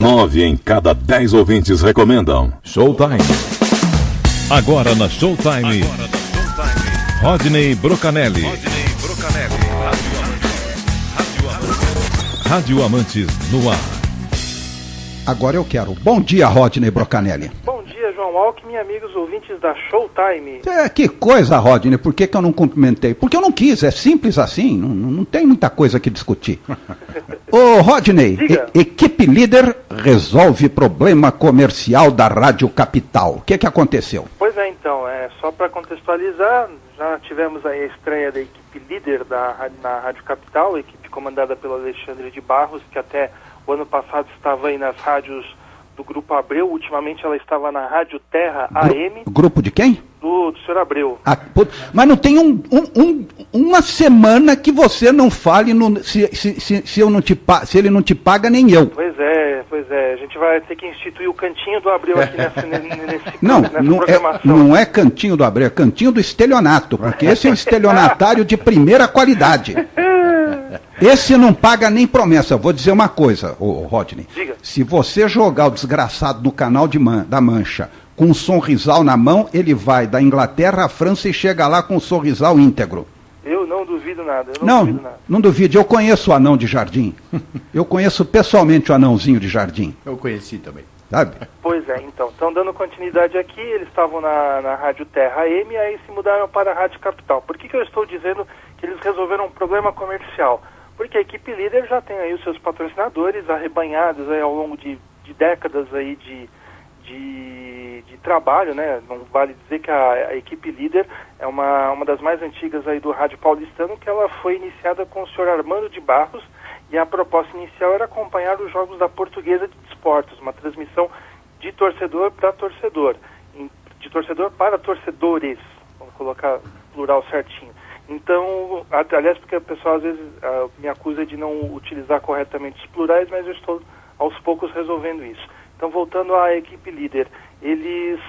9 em cada 10 ouvintes recomendam. Showtime. Agora na Showtime. Rodney Brocanelli. Rádio Amantes no ar. Agora eu quero. Bom dia, Rodney Brocanelli. Bom dia, João Alckmin e amigos ouvintes da Showtime. Que coisa, Rodney. Por que eu não cumprimentei? Porque eu não quis. É simples assim. Não tem muita coisa que discutir. Ô, Rodney, equipe líder resolve problema comercial da Rádio Capital. O que aconteceu? Pois é, então, só para contextualizar, já tivemos aí a estreia da equipe líder na Rádio Capital, a equipe comandada pelo Alexandre de Barros, que até o ano passado estava aí nas rádios do Grupo Abreu. Ultimamente ela estava na Rádio Terra AM. Grupo de quem? Do Sr. Abreu. Mas não tem uma semana que você não fale se ele não te paga, nem eu. Pois é. A gente vai ter que instituir o Cantinho do Abreu aqui nessa programação. Não é Cantinho do Abreu, é Cantinho do Estelionato, porque esse é um estelionatário de primeira qualidade. Esse não paga nem promessa. Vou dizer uma coisa, Rodney. Diga. Se você jogar o desgraçado no canal da Mancha com um sorrisal na mão, ele vai da Inglaterra à França e chega lá com um sorrisal íntegro. Eu não duvido nada. Não duvide. Eu conheço o anão de jardim. Eu conheço pessoalmente o anãozinho de jardim. Eu conheci também. Sabe? Pois é, então dando continuidade aqui, eles estavam na Rádio Terra AM e aí se mudaram para a Rádio Capital. Por que eu estou dizendo que eles resolveram um problema comercial? Porque a equipe líder já tem aí os seus patrocinadores arrebanhados aí ao longo de décadas aí de trabalho, né? Não vale dizer que a equipe líder é uma das mais antigas aí do rádio paulistano, que ela foi iniciada com o senhor Armando de Barros, e a proposta inicial era acompanhar os jogos da Portuguesa de Desportos, uma transmissão de torcedor para torcedor, de torcedor para torcedores, vamos colocar plural certinho. Então, aliás, porque o pessoal às vezes me acusa de não utilizar corretamente os plurais, mas eu estou aos poucos resolvendo isso. Então, voltando à equipe líder, eles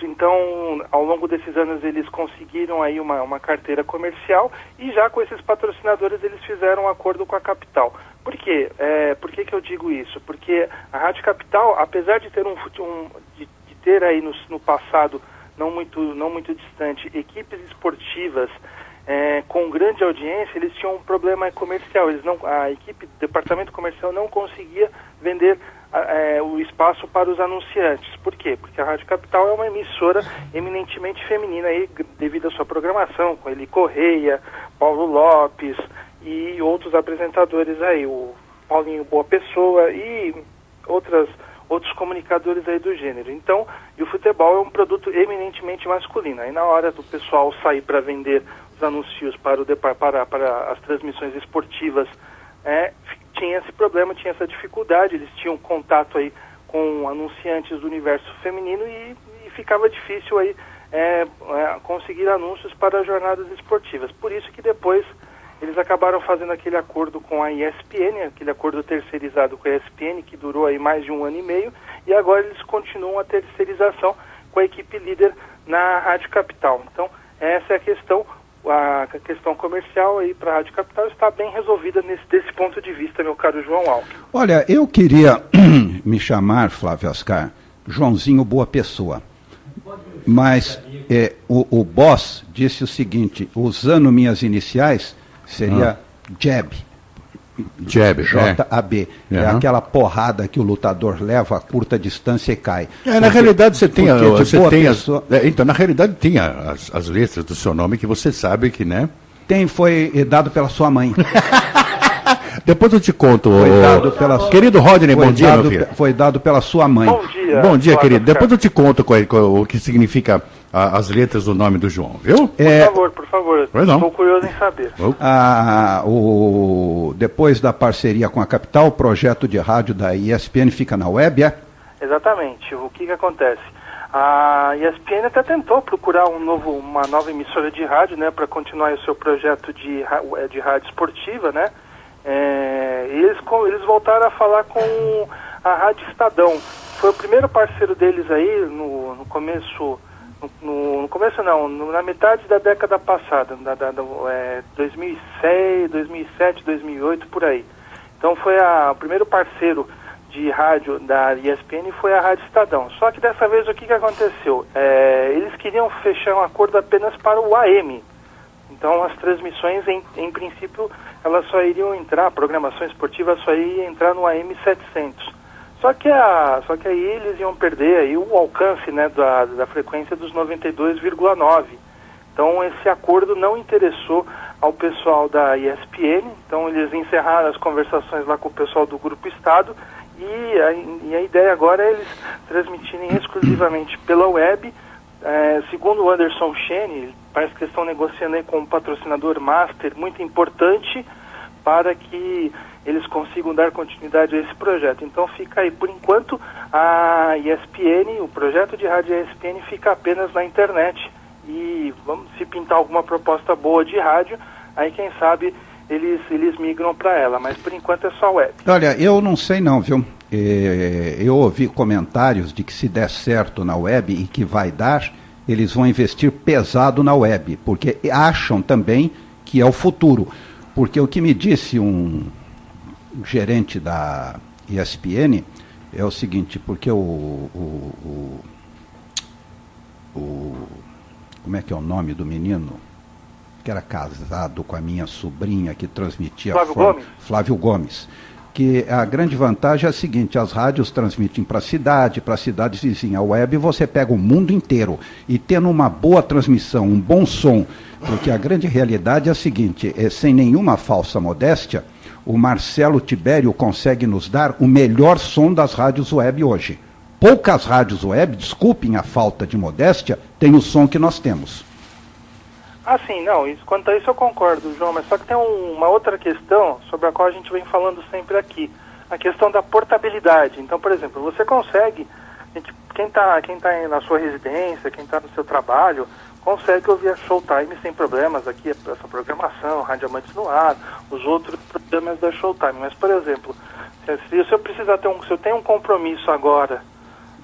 então, ao longo desses anos, eles conseguiram aí uma carteira comercial e já com esses patrocinadores eles fizeram um acordo com a Capital. Por quê? Por que eu digo isso? Porque a Rádio Capital, apesar de ter de ter aí no passado, não muito distante, equipes esportivas com grande audiência, eles tinham um problema comercial. O departamento comercial não conseguia vender o espaço para os anunciantes. Por quê? Porque a Rádio Capital é uma emissora eminentemente feminina aí, devido à sua programação, com Eli Correia, Paulo Lopes e outros apresentadores aí, o Paulinho Boa Pessoa e outros comunicadores aí do gênero. Então, e o futebol é um produto eminentemente masculino. Aí na hora do pessoal sair para vender os anúncios para as transmissões esportivas, tinha esse problema, tinha essa dificuldade. Eles tinham contato aí com anunciantes do universo feminino e ficava difícil aí conseguir anúncios para jornadas esportivas. Por isso que depois eles acabaram fazendo aquele acordo com a ESPN, aquele acordo terceirizado com a ESPN, que durou aí mais de 1 ano e meio, e agora eles continuam a terceirização com a equipe líder na Rádio Capital. Então, essa é a questão comercial aí para a Rádio Capital está bem resolvida desse ponto de vista, meu caro João Alckmin. Olha, eu queria me chamar, Flávio Ascar, Joãozinho Boa Pessoa, mas o boss disse o seguinte, usando minhas iniciais, seria Jab, J-A-B. É aquela porrada que o lutador leva a curta distância e cai. Na realidade você tem então, na realidade tem as letras do seu nome que você sabe que, né? Foi dado pela sua mãe. Depois eu te conto. Querido Rodney, bom dia, meu filho. Foi dado pela sua mãe. Bom dia, querido. Depois eu te conto o que significa as letras do nome do João, viu? Por favor. Estou curioso em saber. Depois da parceria com a Capital, o projeto de rádio da ESPN fica na web, Exatamente. O que acontece? A ESPN até tentou procurar uma nova emissora de rádio, né, para continuar o seu projeto de rádio esportiva, né? Eles voltaram a falar com a Rádio Estadão. Foi o primeiro parceiro deles aí no começo, na metade da década passada, 2006, 2007, 2008, por aí. Então foi o primeiro parceiro de rádio da ESPN foi a Rádio Estadão. Só que dessa vez o que aconteceu? Eles queriam fechar um acordo apenas para o AM. Então as transmissões, em princípio, elas só iriam entrar, a programação esportiva só iria entrar no AM 700. Só que aí eles iam perder aí o alcance, né, da frequência dos 92,9. Então esse acordo não interessou ao pessoal da ESPN, então eles encerraram as conversações lá com o pessoal do Grupo Estado e a ideia agora é eles transmitirem exclusivamente pela web. Segundo o Anderson Chene, parece que estão negociando aí com um patrocinador master muito importante para que eles consigam dar continuidade a esse projeto. Então fica aí, por enquanto, a ESPN, o projeto de rádio ESPN fica apenas na internet. E vamos, se pintar alguma proposta boa de rádio, aí quem sabe eles migram para ela, mas por enquanto é só web. Olha, eu não sei não, viu? Eu ouvi comentários de que se der certo na web e que vai dar, eles vão investir pesado na web, porque acham também que é o futuro. Porque o que me disse um gerente da ESPN é o seguinte, porque como é que é o nome do menino? Que era casado com a minha sobrinha, que transmitia... Flávio Gomes. Que a grande vantagem é a seguinte, as rádios transmitem para a cidade vizinha. A web você pega o mundo inteiro. E tendo uma boa transmissão, um bom som, porque a grande realidade é a seguinte, sem nenhuma falsa modéstia, o Marcelo Tibério consegue nos dar o melhor som das rádios web hoje. Poucas rádios web, desculpem a falta de modéstia, têm o som que nós temos. Ah, sim, não, quanto a isso eu concordo, João, mas só que tem uma outra questão sobre a qual a gente vem falando sempre aqui, a questão da portabilidade. Então, por exemplo, você consegue, quem tá na sua residência, quem está no seu trabalho, consegue ouvir a Showtime sem problemas aqui, essa programação, Rádio Amantes no Ar, os outros programas da Showtime. Mas, por exemplo, se eu tenho um compromisso agora,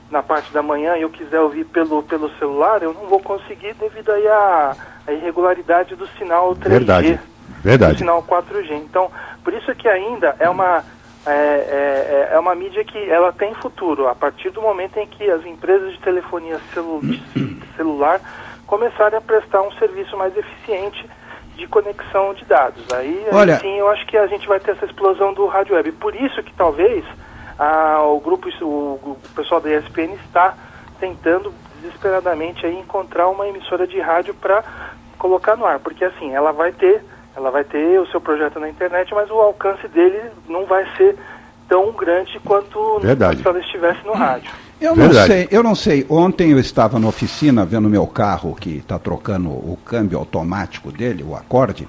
na parte da manhã, e eu quiser ouvir pelo celular, eu não vou conseguir devido aí à irregularidade do sinal 3G, do sinal 4G. Então, por isso que ainda é uma mídia que ela tem futuro, a partir do momento em que as empresas de telefonia celular começarem a prestar um serviço mais eficiente de conexão de dados. Aí sim, eu acho que a gente vai ter essa explosão do rádio web. Por isso que talvez o pessoal da ESPN está tentando desesperadamente aí encontrar uma emissora de rádio para colocar no ar, porque assim, ela vai ter o seu projeto na internet, mas o alcance dele não vai ser tão grande quanto se ela estivesse no rádio. Eu não sei. Ontem eu estava na oficina vendo meu carro que está trocando o câmbio automático dele, o acorde,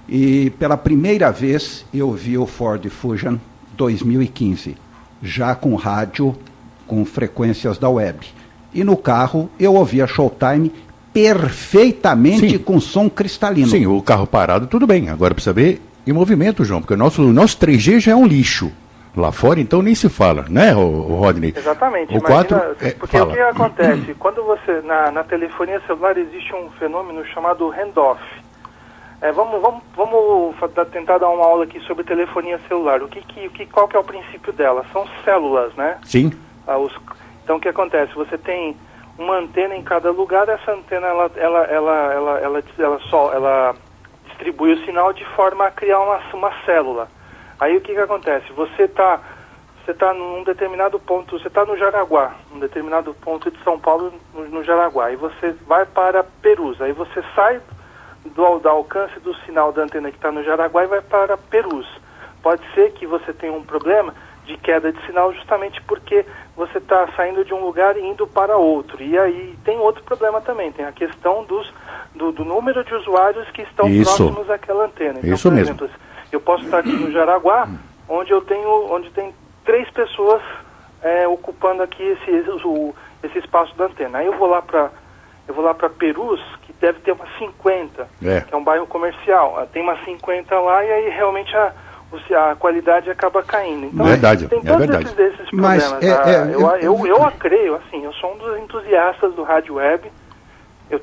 e pela primeira vez eu vi o Ford Fusion 2015, já com rádio, com frequências da web. E no carro eu ouvi a Showtime perfeitamente, sim, com som cristalino. Sim, o carro parado tudo bem, agora precisa ver em movimento, João, porque o nosso 3G já é um lixo. Lá fora, então, nem se fala, né, o Rodney? Exatamente. O 4, porque o que acontece? Quando você, na telefonia celular, existe um fenômeno chamado handoff. Vamos tentar dar uma aula aqui sobre telefonia celular. Qual que é o princípio dela? São células, né? Sim. Então, o que acontece? Você tem uma antena em cada lugar, essa antena, ela distribui o sinal de forma a criar uma célula. Aí o que acontece? Você está num determinado ponto, você está no Jaraguá, num determinado ponto de São Paulo, no Jaraguá, aí você vai para Perus, aí você sai do alcance do sinal da antena que está no Jaraguá e vai para Perus. Pode ser que você tenha um problema de queda de sinal justamente porque você está saindo de um lugar e indo para outro. E aí tem outro problema também, tem a questão do número de usuários que estão próximos àquela antena. Então, por exemplo, eu posso estar aqui no Jaraguá, onde tem 3 pessoas ocupando aqui esse espaço da antena. Aí eu vou lá para Perus, que deve ter umas 50, que é um bairro comercial. Tem umas 50 lá e aí realmente a qualidade acaba caindo. Então, tem todos esses problemas. Eu creio, assim, eu sou um dos entusiastas do rádio web. Eu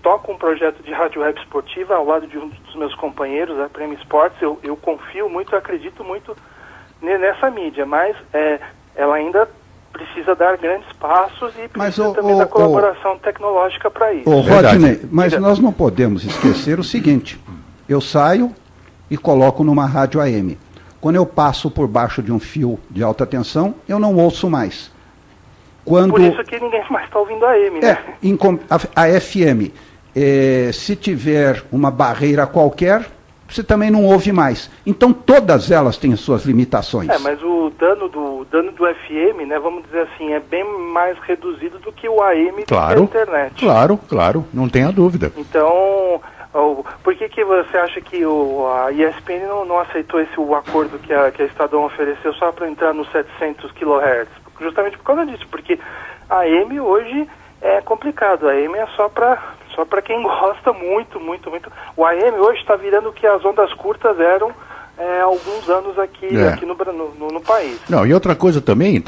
toco um projeto de rádio web esportiva ao lado de um dos meus companheiros, a Prêmio Esportes. Eu confio muito, acredito muito nessa mídia, mas ela ainda precisa dar grandes passos e precisa também da colaboração tecnológica para isso. Rodney, mas nós não podemos esquecer o seguinte, eu saio e coloco numa rádio AM. Quando eu passo por baixo de um fio de alta tensão, eu não ouço mais. Por isso que ninguém mais está ouvindo a AM, né? A FM, se tiver uma barreira qualquer, você também não ouve mais. Então todas elas têm suas limitações. Mas o dano do FM, né, vamos dizer assim, é bem mais reduzido do que o AM da internet. Claro, não tenha dúvida. Então, por que você acha que a ESPN não aceitou o acordo que a Estadão ofereceu só para entrar nos 700 kHz? Justamente por causa disso, porque a AM hoje é complicado, a AM é só para quem gosta muito. O AM hoje está virando o que as ondas curtas eram há alguns anos aqui no país. Não, e outra coisa também,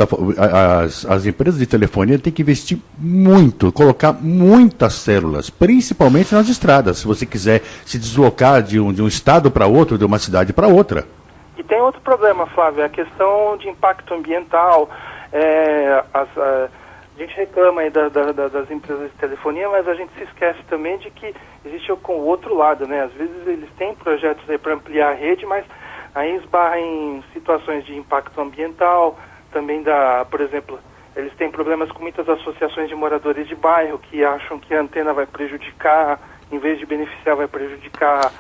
as empresas de telefonia têm que investir muito, colocar muitas células, principalmente nas estradas, se você quiser se deslocar de um estado para outro, de uma cidade para outra. E tem outro problema, Flávio, a questão de impacto ambiental. A gente reclama aí das empresas de telefonia, mas a gente se esquece também de que existe o outro lado, né? Às vezes eles têm projetos aí para ampliar a rede, mas aí esbarra em situações de impacto ambiental, também por exemplo, eles têm problemas com muitas associações de moradores de bairro que acham que a antena vai prejudicar, em vez de beneficiar, vai prejudicar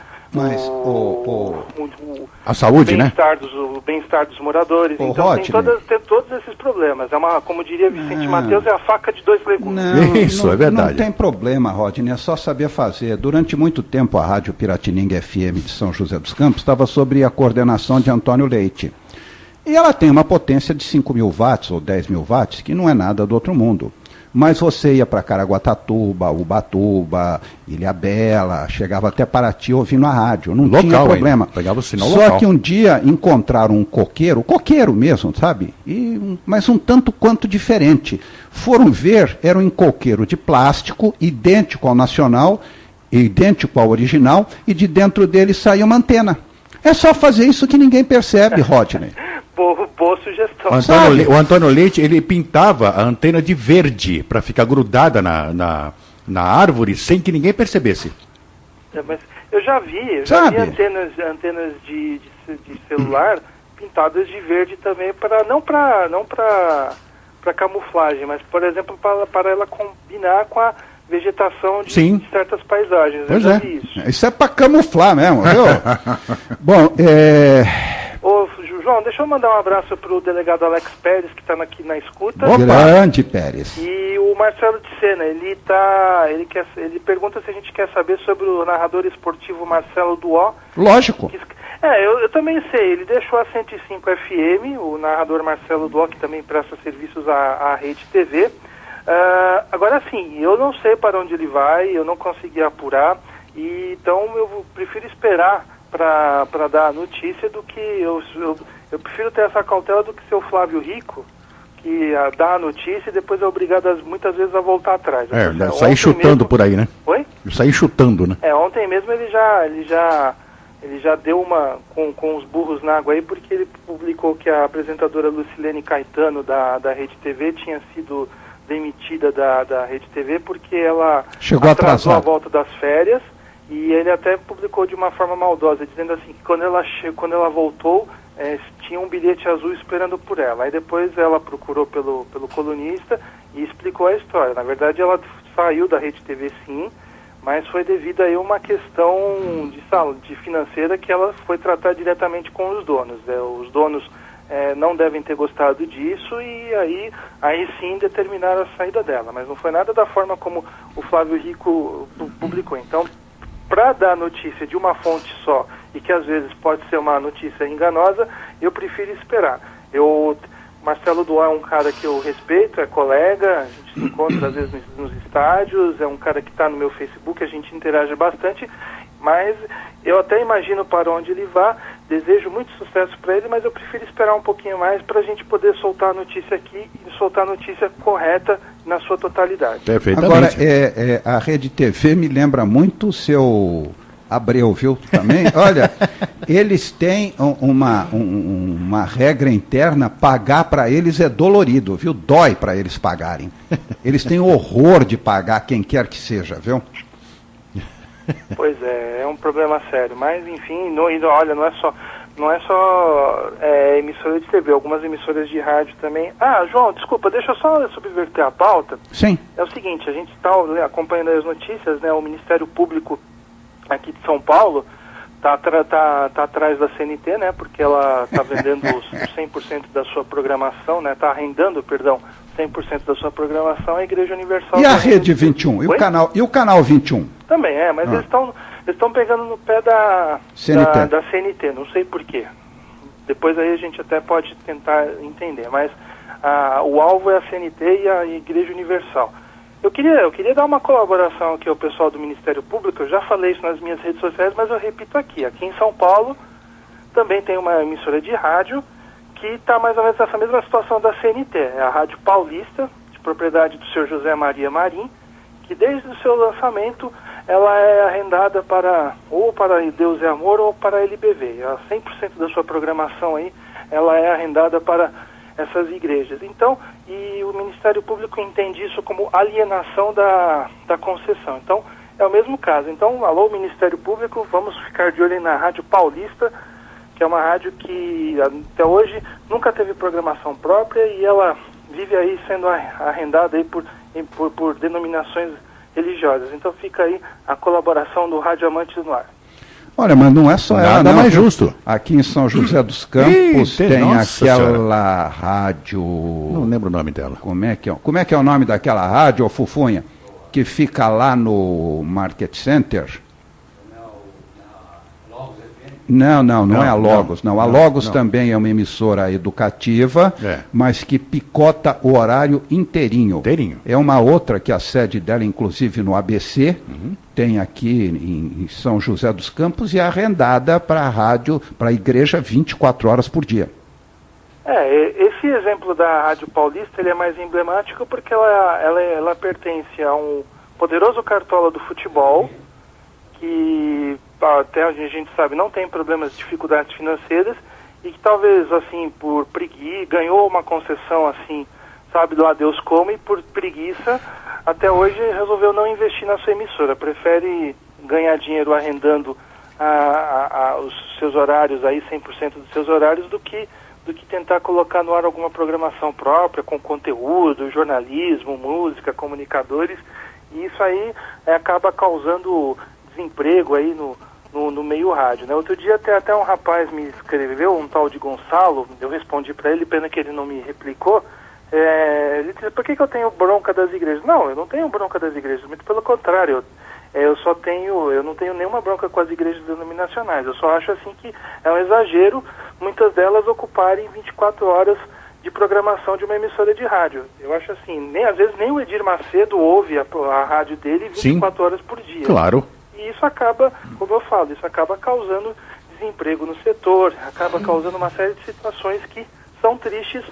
a saúde, né? O bem-estar dos moradores. Então Rodney, tem todos esses problemas. Como diria Vicente Mateus, é a faca de dois legumes. Isso é verdade. Não tem problema, Rodney, é só saber fazer. Durante muito tempo a Rádio Piratininga FM de São José dos Campos estava sob a coordenação de Antônio Leite. E ela tem uma potência de 5.000 watts ou 10.000 watts, que não é nada do outro mundo. Mas você ia para Caraguatatuba, Ubatuba, Ilhabela, chegava até Paraty ouvindo a rádio, não tinha problema. Pegava o sinal Só local. que um dia encontraram um coqueiro mesmo, sabe? Mas um tanto quanto diferente. Foram ver, era um coqueiro de plástico, idêntico ao nacional, idêntico ao original, e de dentro dele saía uma antena. É só fazer isso que ninguém percebe, Rodney. Boa sugestão. O Antônio Leite, ele pintava a antena de verde para ficar grudada na árvore sem que ninguém percebesse. Mas eu já vi antenas de celular pintadas de verde também, não para camuflagem, mas, por exemplo, para ela combinar com a vegetação de certas paisagens. Pois eu já vi isso. Isso é para camuflar mesmo, viu? Bom, Ô, João, deixa eu mandar um abraço para o delegado Alex Pérez, que está aqui na escuta. Grande Pérez. E o Marcelo de Sena, ele pergunta se a gente quer saber sobre o narrador esportivo Marcelo Duó. Lógico. Eu também sei, ele deixou a 105 FM, o narrador Marcelo Duó, que também presta serviços à Rede TV. Agora sim, eu não sei para onde ele vai, eu não consegui apurar, então eu prefiro esperar para dar a notícia do que eu prefiro ter essa cautela do que ser o Flávio Rico, que dá a notícia e depois é obrigado muitas vezes a voltar atrás. Sair chutando por aí, né? Oi? Sair chutando, né? Ontem mesmo ele já deu uma com os burros na água aí, porque ele publicou que a apresentadora Lucilene Caetano da Rede TV tinha sido demitida da Rede TV porque ela atrasou a volta das férias. E ele até publicou de uma forma maldosa, dizendo assim, que quando ela voltou, tinha um bilhete azul esperando por ela. Aí depois ela procurou pelo colunista e explicou a história. Na verdade, ela saiu da Rede TV sim, mas foi devido a uma questão de financeira que ela foi tratar diretamente com os donos. Os donos não devem ter gostado disso e aí sim determinaram a saída dela. Mas não foi nada da forma como o Flávio Rico publicou. Então, para dar notícia de uma fonte só, e que às vezes pode ser uma notícia enganosa, eu prefiro esperar. Marcelo Duó é um cara que eu respeito, é colega, a gente se encontra às vezes nos estádios, é um cara que está no meu Facebook, a gente interage bastante, mas eu até imagino para onde ele vá, desejo muito sucesso para ele, mas eu prefiro esperar um pouquinho mais para a gente poder soltar a notícia aqui e soltar a notícia correta na sua totalidade. Agora, a Rede TV me lembra muito Abreu, viu? Também, olha, eles têm uma regra interna, pagar para eles é dolorido, viu? Dói para eles pagarem. Eles têm horror de pagar quem quer que seja, viu? Pois é um problema sério, mas enfim, olha, não é só emissora de TV, algumas emissoras de rádio também. Ah, João, desculpa, deixa eu só subverter a pauta. Sim. É o seguinte, a gente está acompanhando as notícias, né? O Ministério Público aqui de São Paulo tá atrás da CNT, né? Porque ela está vendendo os 100% da sua programação, né? Está arrendando, perdão, 100% da sua programação à Igreja Universal. E a Rede 21? E o canal 21? Também mas eles estão pegando no pé da CNT, não sei porquê. Depois aí a gente até pode tentar entender, mas o alvo é a CNT e a Igreja Universal. Eu queria dar uma colaboração aqui ao pessoal do Ministério Público, eu já falei isso nas minhas redes sociais, mas eu repito aqui. Aqui em São Paulo também tem uma emissora de rádio que está mais ou menos nessa mesma situação da CNT. É a Rádio Paulista, de propriedade do Sr. José Maria Marim, que desde o seu lançamento ela é arrendada ou para Deus e Amor ou para a LBV. 100% da sua programação aí, ela é arrendada para essas igrejas. Então, e o Ministério Público entende isso como alienação da concessão. Então, é o mesmo caso. Então, alô, Ministério Público, vamos ficar de olho na Rádio Paulista, que é uma rádio que até hoje nunca teve programação própria e ela vive aí sendo arrendada aí por denominações religiosas. Então fica aí a colaboração do Rádio Amantes no Ar. Olha, mas não é só ela, nada mais justo. Aqui em São José dos Campos tem aquela senhora. rádio... Não lembro o nome dela. Como é que é o nome daquela rádio, Fufunha? Que fica lá no Market Center? Não é a Logos, não. A Logos também é uma emissora educativa, mas que picota o horário inteirinho. É uma outra que a sede dela, inclusive no ABC, tem aqui em São José dos Campos e é arrendada para a rádio, para a igreja 24 horas por dia. Esse exemplo da Rádio Paulista ele é mais emblemático porque ela pertence a um poderoso cartola do futebol que até onde a gente sabe não tem problemas, dificuldades financeiras e que talvez assim por preguiça ganhou uma concessão assim, sabe lá Deus como, e por preguiça até hoje resolveu não investir na sua emissora, prefere ganhar dinheiro arrendando os seus horários aí, 100% dos seus horários, do que tentar colocar no ar alguma programação própria com conteúdo, jornalismo, música, comunicadores, e isso aí acaba causando desemprego aí no meio rádio, né? Outro dia até um rapaz me escreveu, um tal de Gonçalo, eu respondi para ele, pena que ele não me replicou, ele disse, por que eu tenho bronca das igrejas? Não, eu não tenho bronca das igrejas, muito pelo contrário, eu não tenho nenhuma bronca com as igrejas denominacionais, eu só acho assim que é um exagero muitas delas ocuparem 24 horas de programação de uma emissora de rádio. Eu acho assim, às vezes nem o Edir Macedo ouve a rádio dele 24 horas por dia. Claro. E isso acaba, como eu falo, isso acaba causando desemprego no setor, acaba causando uma série de situações que são tristes,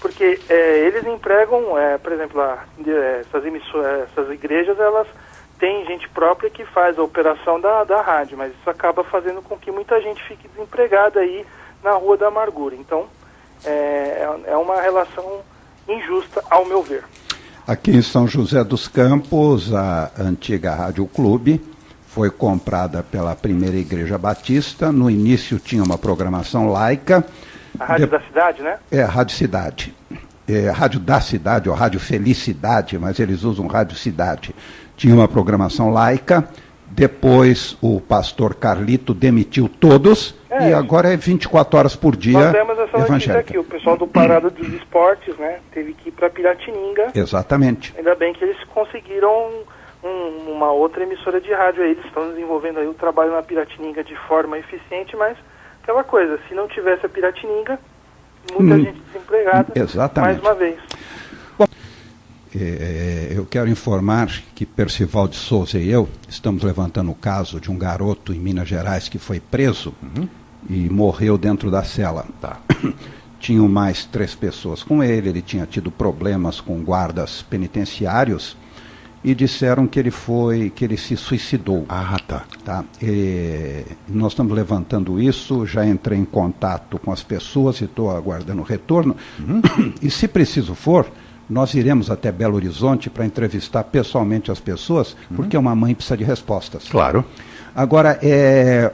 porque eles empregam, por exemplo, essas igrejas, elas têm gente própria que faz a operação da rádio, mas isso acaba fazendo com que muita gente fique desempregada aí na Rua da Amargura. Então, é uma relação injusta, ao meu ver. Aqui em São José dos Campos, a antiga Rádio Clube foi comprada pela Primeira Igreja Batista. No início tinha uma programação laica. A Rádio da Cidade, né? Rádio Cidade. Rádio da Cidade, ou Rádio Felicidade, mas eles usam Rádio Cidade. Tinha uma programação laica. Depois o pastor Carlito demitiu todos e agora é 24 horas por dia. Nós temos essa notícia aqui, o pessoal do Parada dos Esportes, né, teve que ir para Piratininga. Exatamente. Ainda bem que eles conseguiram uma outra emissora de rádio aí, eles estão desenvolvendo aí o trabalho na Piratininga de forma eficiente, mas aquela coisa, se não tivesse a Piratininga, muita gente desempregada. Exatamente. Mais uma vez. Eu quero informar que Percival de Souza e eu estamos levantando o caso de um garoto em Minas Gerais que foi preso e morreu dentro da cela. Tinham mais 3 pessoas com ele tinha tido problemas com guardas penitenciários e disseram que ele se suicidou. Ah, tá. Nós estamos levantando isso, já entrei em contato com as pessoas e estou aguardando o retorno. E se preciso for, nós iremos até Belo Horizonte para entrevistar pessoalmente as pessoas, porque uma mãe precisa de respostas. Claro. Agora,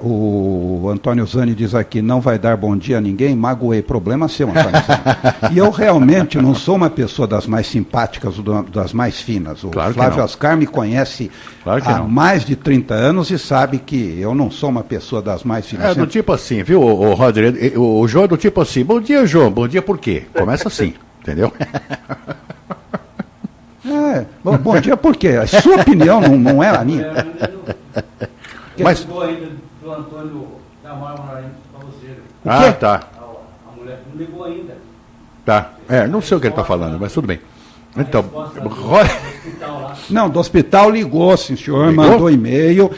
o Antônio Zani diz aqui, não vai dar bom dia a ninguém, magoei, problema seu, Antônio Zani. E eu realmente não sou uma pessoa das mais simpáticas, das mais finas. O claro Flávio Ascar me conhece há mais de 30 anos e sabe que eu não sou uma pessoa das mais finas. É do tipo assim, viu, o Roger? O João é do tipo assim, bom dia, João, bom dia por quê? Começa assim, entendeu? Bom dia por quê? A sua opinião não é a minha. Mas... ainda do Antônio da Mármore ainda para você. Ah, tá. A mulher não ligou ainda. Tá. Não sei o que ele está falando, mas tudo bem. Então, não, do hospital ligou, sim, senhor, mandou e-mail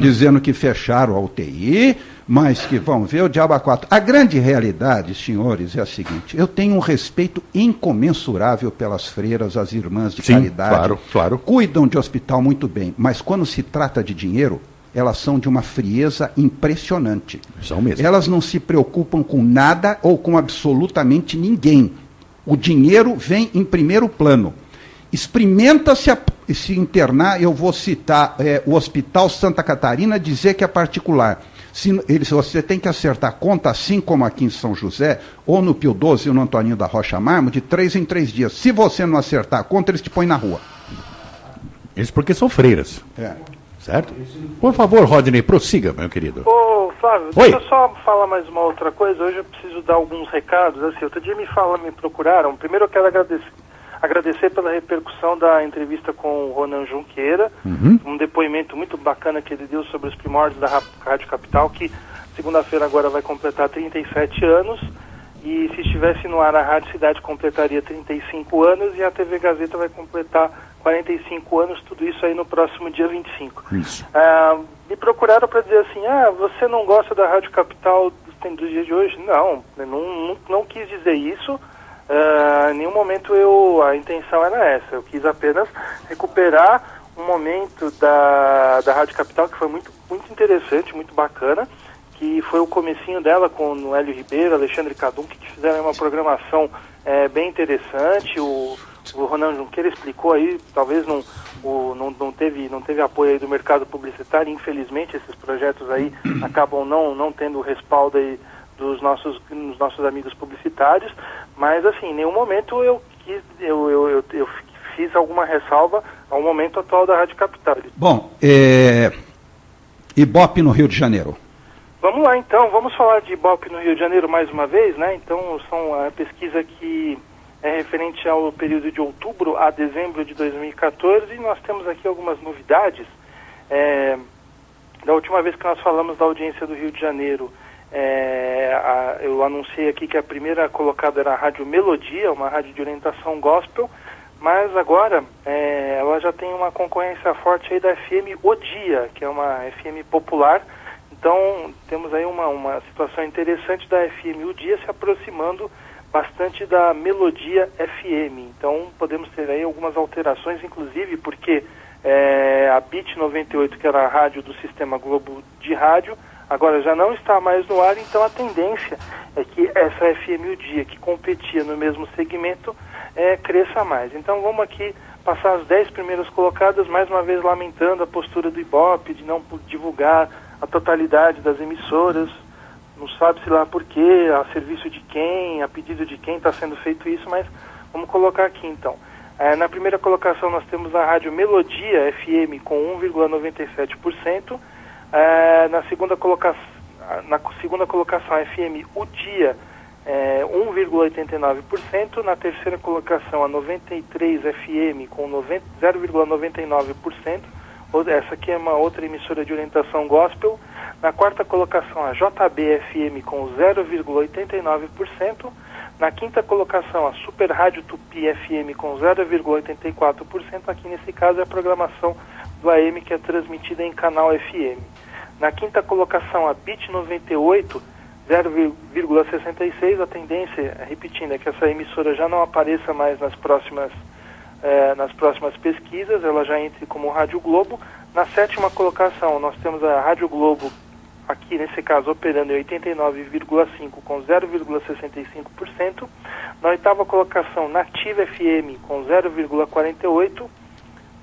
dizendo que fecharam a UTI, mas que vão ver o diabo a quatro. A grande realidade, senhores, é a seguinte: eu tenho um respeito incomensurável pelas freiras, as irmãs de caridade. Claro. Cuidam de hospital muito bem, mas quando se trata de dinheiro, elas são de uma frieza impressionante. São mesmo. Elas não se preocupam com nada ou com absolutamente ninguém. O dinheiro vem em primeiro plano. Experimenta se internar, eu vou citar o Hospital Santa Catarina, dizer que é particular. Você tem que acertar a conta, assim como aqui em São José, ou no Pio XII ou no Antoninho da Rocha Marmo, de 3 em 3 dias. Se você não acertar a conta, eles te põem na rua. Isso porque são freiras. Certo? Por favor, Rodney, prossiga, meu querido. Ô, Flávio, deixa eu só falar mais uma outra coisa. Hoje eu preciso dar alguns recados. Assim, outro dia me procuraram. Primeiro eu quero agradecer pela repercussão da entrevista com o Ronan Junqueira, um depoimento muito bacana que ele deu sobre os primórdios da Rádio Capital, que segunda-feira agora vai completar 37 anos, e se estivesse no ar a Rádio Cidade completaria 35 anos e a TV Gazeta vai completar 45 anos, tudo isso aí no próximo dia 25. Isso. Me procuraram para dizer assim, você não gosta da Rádio Capital do dia de hoje? Não quis dizer isso. Em nenhum momento a intenção era essa. Eu quis apenas recuperar um momento da Rádio Capital que foi muito, muito interessante, muito bacana, que foi o comecinho dela com o Hélio Ribeiro, Alexandre Cadum, que fizeram uma programação bem interessante. O Ronan Junqueira explicou aí, talvez não teve apoio aí do mercado publicitário, infelizmente esses projetos aí acabam não tendo o respaldo aí dos nossos amigos publicitários, mas assim, em nenhum momento eu fiz alguma ressalva ao momento atual da Rádio Capital. Bom, Ibope no Rio de Janeiro. Vamos lá então, vamos falar de Ibope no Rio de Janeiro mais uma vez, né? Então, são a pesquisa que é referente ao período de outubro a dezembro de 2014, e nós temos aqui algumas novidades. Da última vez que nós falamos da audiência do Rio de Janeiro, eu anunciei aqui que a primeira colocada era a Rádio Melodia, uma rádio de orientação gospel, mas agora ela já tem uma concorrência forte aí da FM O Dia, que é uma FM popular. Então temos aí uma situação interessante da FM O Dia se aproximando bastante da Melodia FM. Então podemos ter aí algumas alterações, inclusive porque a Bit 98, que era a rádio do Sistema Globo de Rádio, agora já não está mais no ar, então a tendência é que essa FM O Dia, que competia no mesmo segmento, cresça mais. Então vamos aqui passar as 10 primeiras colocadas, mais uma vez lamentando a postura do Ibope de não divulgar a totalidade das emissoras, não sabe-se lá por quê, a serviço de quem, a pedido de quem está sendo feito isso, mas vamos colocar aqui então. Na primeira colocação nós temos a Rádio Melodia FM com 1,97%, na segunda colocação a FM O Dia 1,89%, na terceira colocação a 93 FM com 0,99%, essa aqui é uma outra emissora de orientação gospel. Na quarta colocação a JB FM com 0,89%, na quinta colocação a Super Rádio Tupi FM com 0,84%, aqui nesse caso é a programação do AM que é transmitida em canal FM. Na quinta colocação a Bit 98, 0,66%, a tendência, repetindo, é que essa emissora já não apareça mais nas próximas nas próximas pesquisas, ela já entre como Rádio Globo. Na 7ª colocação, nós temos a Rádio Globo, aqui nesse caso operando em 89,5 com 0,65%. Na 8ª colocação, Nativa FM com 0,48%.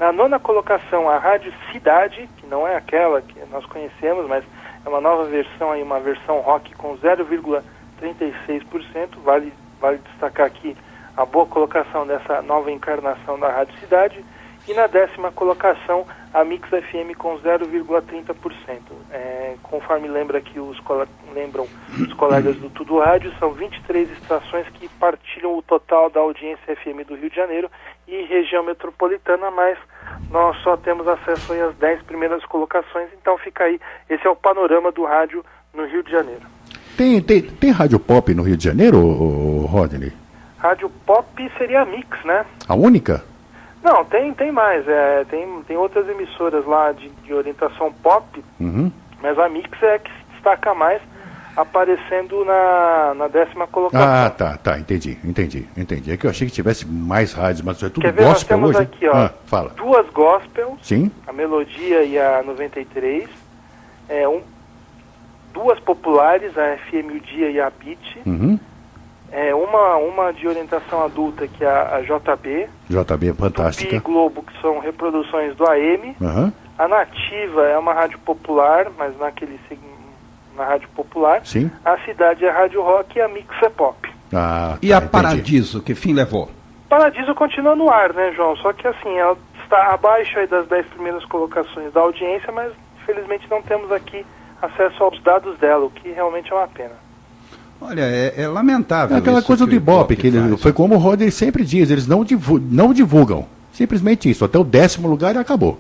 Na 9ª colocação, a Rádio Cidade, que não é aquela que nós conhecemos, mas é uma nova versão, aí, uma versão rock com 0,36%. Vale destacar aqui a boa colocação dessa nova encarnação da Rádio Cidade. E na 10ª colocação, a Mix FM com 0,30%. Conforme lembram os colegas do Tudo Rádio, são 23 estações que partilham o total da audiência FM do Rio de Janeiro e região metropolitana, mas nós só temos acesso aí às 10 primeiras colocações, então fica aí, esse é o panorama do rádio no Rio de Janeiro. Tem rádio pop no Rio de Janeiro, Rodney? Rádio pop seria a Mix, né? A única? Não, tem mais, tem outras emissoras lá de orientação pop, mas a Mix é a que se destaca mais, aparecendo na 10ª colocação. Ah, tá, entendi. É que eu achei que tivesse mais rádios, mas é tudo Quer ver, gospel nós temos hoje? Aqui, ó, fala. 2 gospels, Sim. A Melodia e a 93, 2 populares, a FM O Dia e a Beat, uma de orientação adulta, que é a JB. JB é fantástica. Tupi Globo, que são reproduções do AM. A Nativa é uma rádio popular, mas na rádio popular. Sim. A Cidade é rádio rock e a Mix é pop. E a Paradiso, que fim levou? Paradiso continua no ar, né, João? Só que assim, ela está abaixo aí das 10 primeiras colocações da audiência, mas infelizmente não temos aqui acesso aos dados dela, o que realmente é uma pena. Olha, é lamentável. É aquela coisa do Ibope, que foi como o Rodney sempre diz, eles não divulgam. Simplesmente isso, até o 10º lugar e acabou.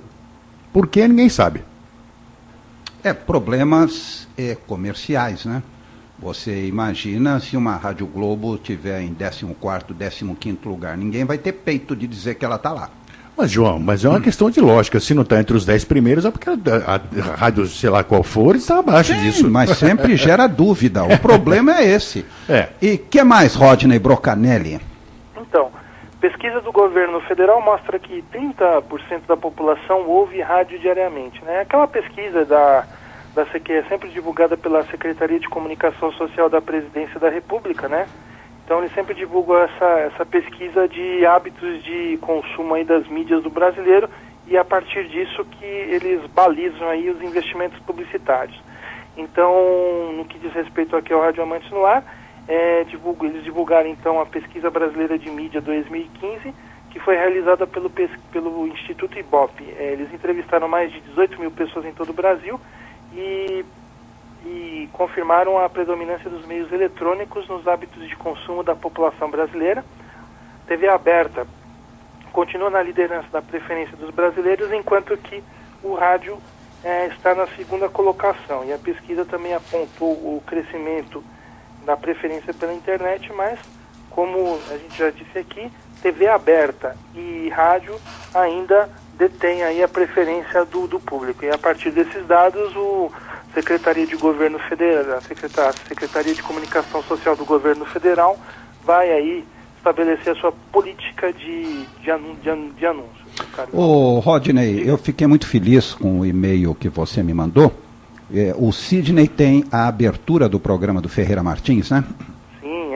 Por que ninguém sabe. Problemas comerciais, né? Você imagina se uma Rádio Globo estiver em 14º, 15º lugar. Ninguém vai ter peito de dizer que ela está lá. Mas, João, é uma questão de lógica. Se não está entre os 10 primeiros, é porque a rádio, sei lá qual for, está abaixo disso. Mas sempre gera dúvida. O problema é esse. E o que mais, Rodney Brocanelli? Então, pesquisa do governo federal mostra que 30% da população ouve rádio diariamente, né? Aquela pesquisa que é sempre divulgada pela Secretaria de Comunicação Social da Presidência da República, né? Então eles sempre divulgam essa pesquisa de hábitos de consumo aí das mídias do brasileiro, e a partir disso que eles balizam aí os investimentos publicitários. Então, no que diz respeito aqui ao Rádio Amantes no Ar, eles divulgaram então a Pesquisa Brasileira de Mídia 2015, que foi realizada pelo Instituto Ibope. Eles entrevistaram mais de 18 mil pessoas em todo o Brasil e confirmaram a predominância dos meios eletrônicos nos hábitos de consumo da população brasileira. TV aberta continua na liderança da preferência dos brasileiros, enquanto que o rádio está na 2ª colocação. E a pesquisa também apontou o crescimento da preferência pela internet, mas, como a gente já disse aqui, TV aberta e rádio ainda detém aí a preferência do público. E a partir desses dados, a Secretaria de Governo Federal, a Secretaria de Comunicação Social do Governo Federal vai aí estabelecer a sua política de anúncios. Rodney, eu fiquei muito feliz com o e-mail que você me mandou. O Sidney tem a abertura do programa do Ferreira Martins, né? Sim,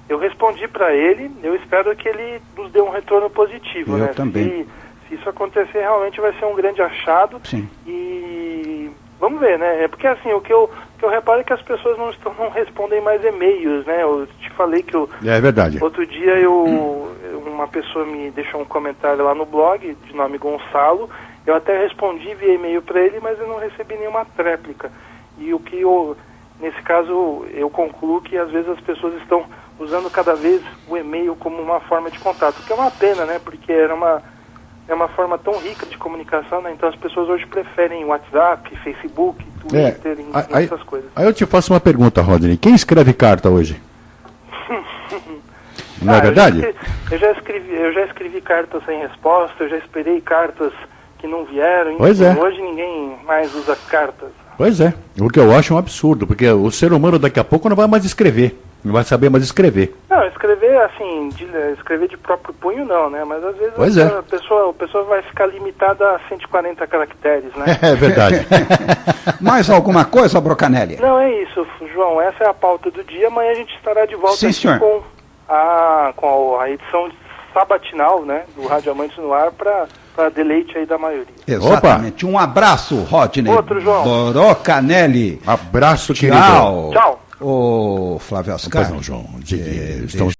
eu respondi para ele, eu espero que ele nos dê um retorno positivo, eu né? Também. Se isso acontecer, realmente vai ser um grande achado. Sim. E vamos ver, né? É porque assim, o que eu reparo é que as pessoas não respondem mais e-mails, né? Eu te falei que é verdade. Outro dia uma pessoa me deixou um comentário lá no blog, de nome Gonçalo. Eu até respondi via e-mail para ele, mas eu não recebi nenhuma tréplica. E nesse caso, eu concluo que às vezes as pessoas estão usando cada vez o e-mail como uma forma de contato, o que é uma pena, né? Porque é uma forma tão rica de comunicação, né? Então as pessoas hoje preferem WhatsApp, Facebook, Twitter, essas coisas. Aí eu te faço uma pergunta, Rodney. Quem escreve carta hoje? Não é verdade? Eu já escrevi cartas sem resposta, eu já esperei cartas que não vieram. Pois enfim, hoje ninguém mais usa cartas. Pois é. O que eu acho um absurdo, porque o ser humano daqui a pouco não vai mais escrever. Não vai saber mais escrever. Não, escrever assim, escrever de próprio punho não, né? Mas às vezes Pois a pessoa vai ficar limitada a 140 caracteres, né? É verdade. Mais alguma coisa, Brocanelli? Não, é isso, João. Essa é a pauta do dia. Amanhã a gente estará de volta Sim, aqui senhor. com a edição sabatinal, né, do Rádio Amantes no Ar para deleite aí da maioria. Exatamente. Um abraço, Rodney. Outro, João. Brocanelli. Abraço, Tchau. Tchau. Ô, Flávio Oscar. Pois não, João. Estamos